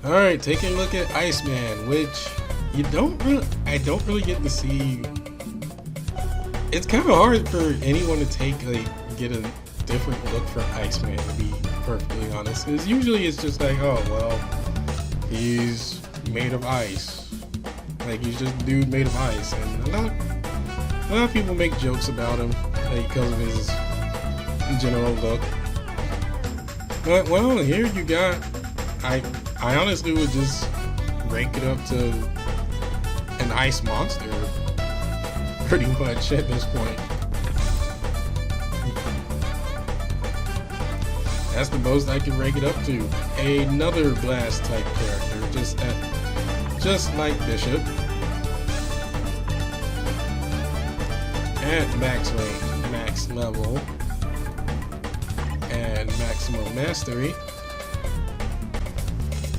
Alright, taking a look at Iceman, which I don't really get to see. It's kind of hard for anyone to get a different look for Iceman, to be perfectly honest. Because usually it's just like, oh, well, he's made of ice. Like, he's just a dude made of ice. And a lot of people make jokes about him, like, because of his general look. But, well, here you got, I honestly would just rank it up to an ice monster, pretty much, at this point. That's the most I can rank it up to. Another blast type character, just like Bishop. At max range, max level, and maximum mastery.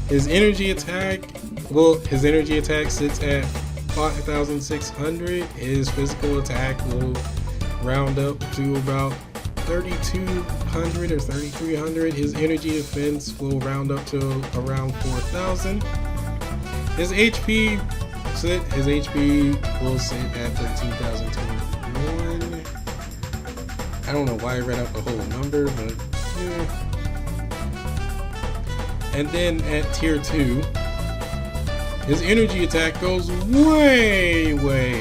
His energy attack sits at 5,600. His physical attack will round up to about 3,200 or 3,300. His energy defense will round up to around 4,000. His HP will sit at 13,201. I don't know why I read out the whole number, but yeah. And then at tier 2, his energy attack goes way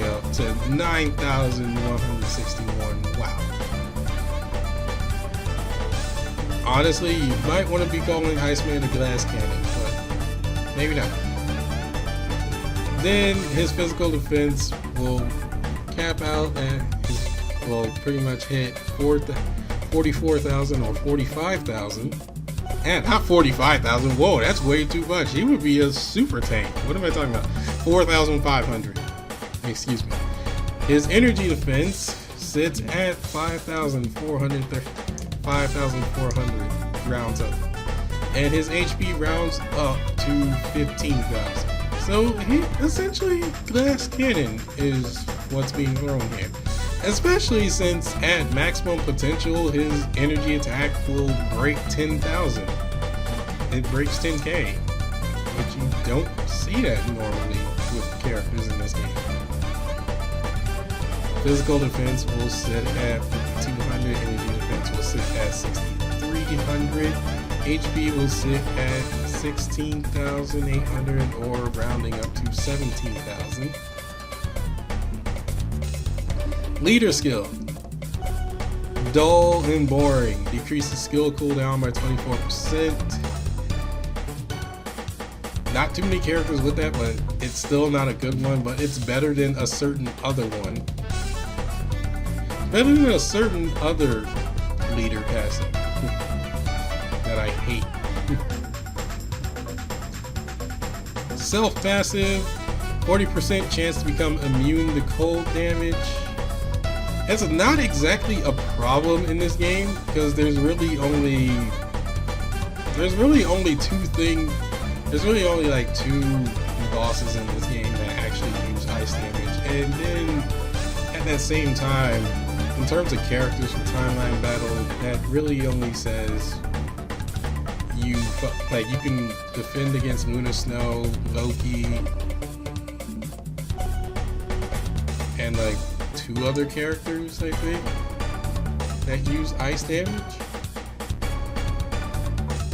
up to 9,161. Wow. Honestly, you might want to be calling Iceman a glass cannon, but maybe not. Then his physical defense will cap out and will pretty much hit 44,000 or 45,000. And not 45,000. Whoa, that's way too much. He would be a super tank. What am I talking about? 4,500. Excuse me. His energy defense sits at 5,400 rounds up. And his HP rounds up to 15,000. So he essentially, glass cannon is what's being thrown here. Especially since at maximum potential, his energy attack will break 10,000. It breaks 10k, but you don't see that normally with characters in this game. Physical defense will sit at 5,200, energy defense will sit at 6,300, HP will sit at 16,800 or rounding up to 17,000. Leader skill. Dull and boring. Decreases skill cooldown by 24%. Not too many characters with that, but it's still not a good one, but it's better than a certain other one. Better than a certain other leader passive that I hate. Self-passive. 40% chance to become immune to cold damage. That's not exactly a problem in this game because there's really only like 2 bosses in this game that actually use ice damage, and then at that same time, in terms of characters for timeline battle, that really only says you can defend against Luna Snow, Loki, and like 2 other characters, I think, that use ice damage.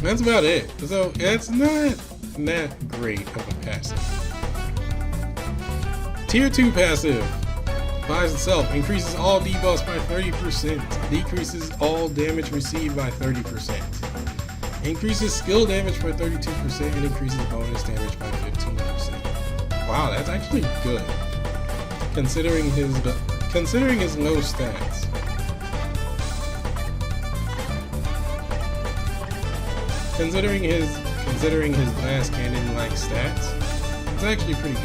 That's about it. So it's not that great of a passive. Tier 2 passive. Applies itself. Increases all debuffs by 30%. Decreases all damage received by 30%. Increases skill damage by 32% and increases bonus damage by 15%. Wow, that's actually good. Considering his low stats. Considering his glass cannon like stats, it's actually pretty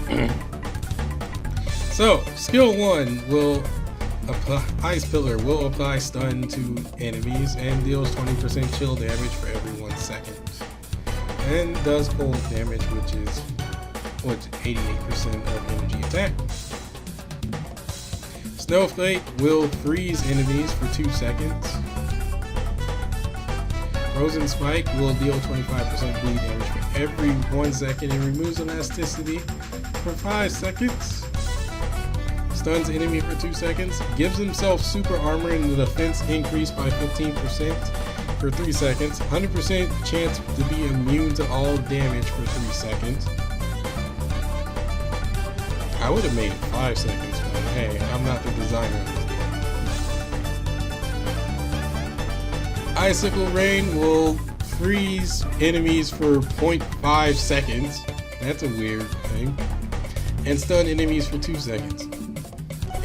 good. So, skill 1 will apply Ice Pillar will apply stun to enemies and deals 20% chill damage for every 1 second. And does cold damage, which is 88% of energy attack. Snowflake will freeze enemies for 2 seconds. Frozen Spike will deal 25% bleed damage for every 1 second and removes elasticity for 5 seconds. Stuns enemy for 2 seconds. Gives himself super armor and the defense increase by 15% for 3 seconds. 100% chance to be immune to all damage for 3 seconds. I would have made it 5 seconds, but hey, I'm not the designer of this game. Icicle Rain will freeze enemies for 0.5 seconds. That's a weird thing. And stun enemies for 2 seconds.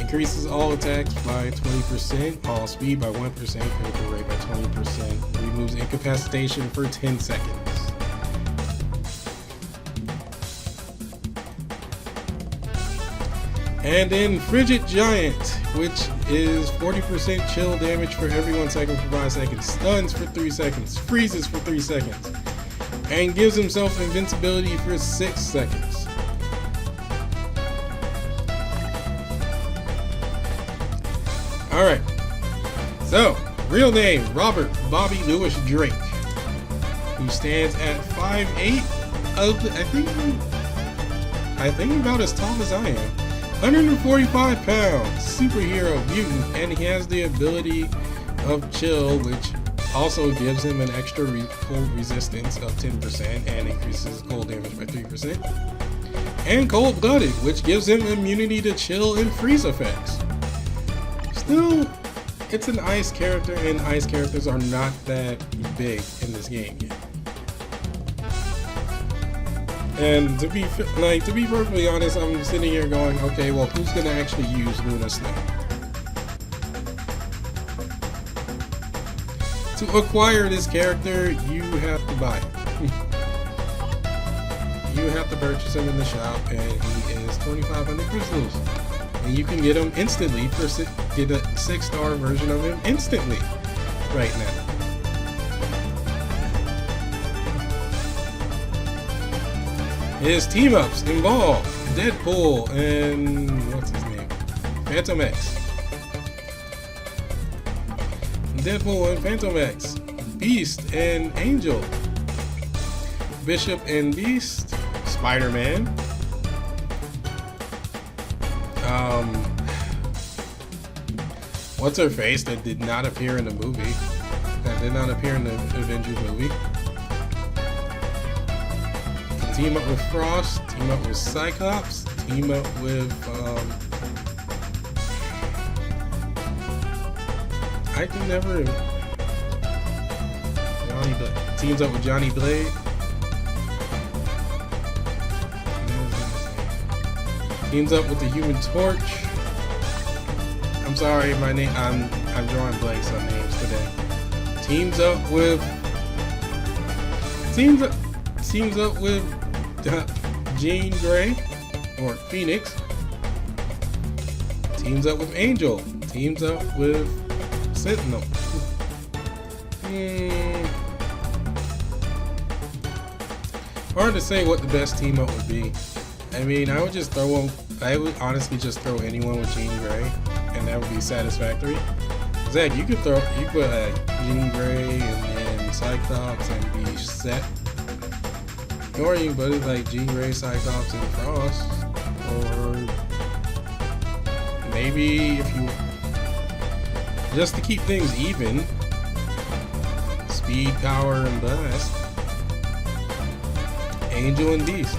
Increases all attacks by 20%, all speed by 1%, critical rate by 20%. Removes incapacitation for 10 seconds. And then Frigid Giant, which is 40% chill damage for every 1 second for 5 seconds, stuns for 3 seconds, freezes for 3 seconds, and gives himself invincibility for 6 seconds. Alright, so, real name, Robert Bobby Lewis Drake, who stands at 5'8", I think about as tall as I am. 145 pounds, superhero mutant, and he has the ability of Chill, which also gives him an extra cold resistance of 10% and increases cold damage by 3%. And Cold Blooded, which gives him immunity to chill and freeze effects. Still, it's an ice character, and ice characters are not that big in this game yet. And to be perfectly honest, I'm sitting here going, okay, well, who's gonna actually use Luna Snow? To acquire this character, you have to buy it. You have to purchase him in the shop, and he is 2,500 crystals. And you can get him instantly get a 6-star version of him instantly right now. His team-ups involve Deadpool and what's his name? Phantom X. Deadpool and Phantom X. Beast and Angel. Bishop and Beast. Spider-Man. What's her face that did not appear in the movie? That did not appear in the Avengers movie. Team up with Frost, team up with Cyclops, team up with I can never Johnny Blade. Teams up with Johnny Blade. Teams up with the Human Torch. I'm sorry, my name I'm drawing blanks on names today. Teams up with Jean Grey, or Phoenix. Teams up with Angel. Teams up with Sentinel. Hard to say what the best team up would be. I mean, I would honestly just throw anyone with Jean Grey, and that would be satisfactory. Zach, you could put Jean Grey and then Cyclops and be set. Or you can put it like Jean Grey, Cyclops, and Frost. Or maybe if you, just to keep things even, Speed, Power, and Blast. Angel and Beast.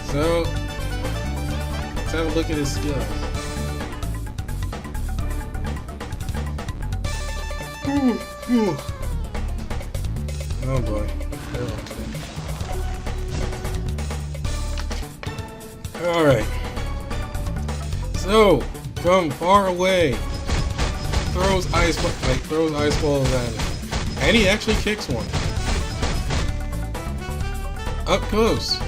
So, let's have a look at his skills. Oh boy. Alright. So, from far away, throws ice balls at him. And he actually kicks one. Up close.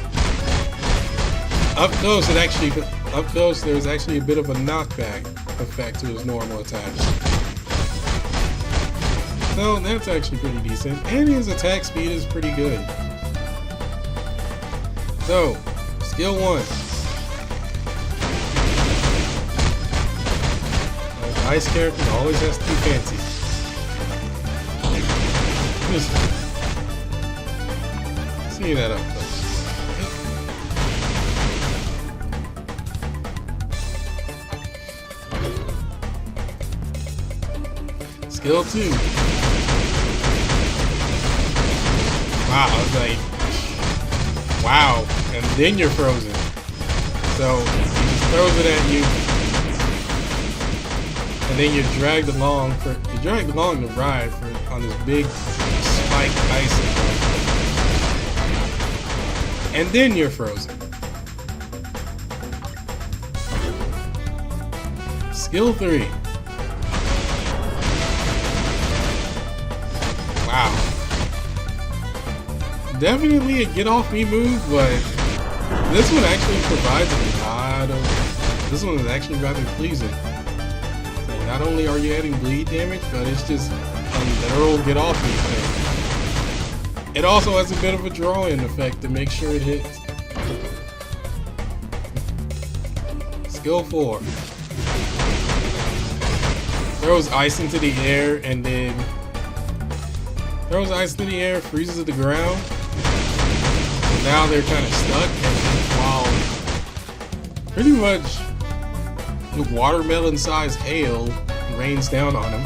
There's actually a bit of a knockback effect to his normal attacks. So that's actually pretty decent. And his attack speed is pretty good. So, skill 1. ice character always has to be fancy. Just see that up close. Skill 2. Wow, I was like, wow, and then you're frozen. So he just throws it at you, and then you're dragged along the ride on this big spiked ice, and then you're frozen. Skill 3. Wow. Definitely a get off me move, but this one actually provides a lot of. This one is actually rather pleasing. So not only are you adding bleed damage, but it's just a literal get off me thing. It also has a bit of a draw-in effect to make sure it hits. Skill 4. Throws ice into the air and then throws ice into the air, freezes the ground. Now they're kind of stuck, and while pretty much the watermelon-sized hail rains down on them.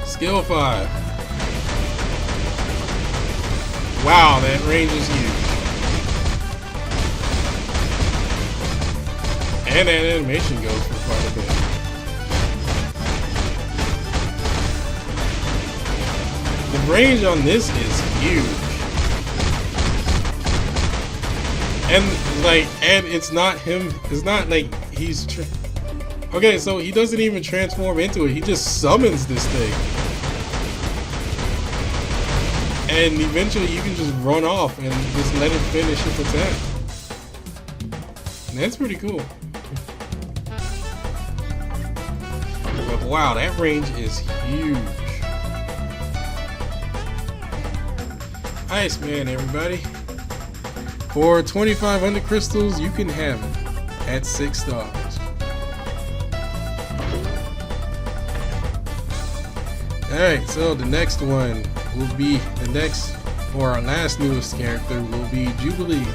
Skill 5. Wow, that range is huge. And that animation goes for quite a bit. The range on this is huge. And it's not him, it's not like he's okay, so he doesn't even transform into it, he just summons this thing. And eventually you can just run off and just let it finish its attack. And that's pretty cool. But wow, that range is huge. Iceman, everybody. For 2,500 crystals, you can have it at 6 stars. Alright, so the next one will be, or our last newest character will be Jubilee.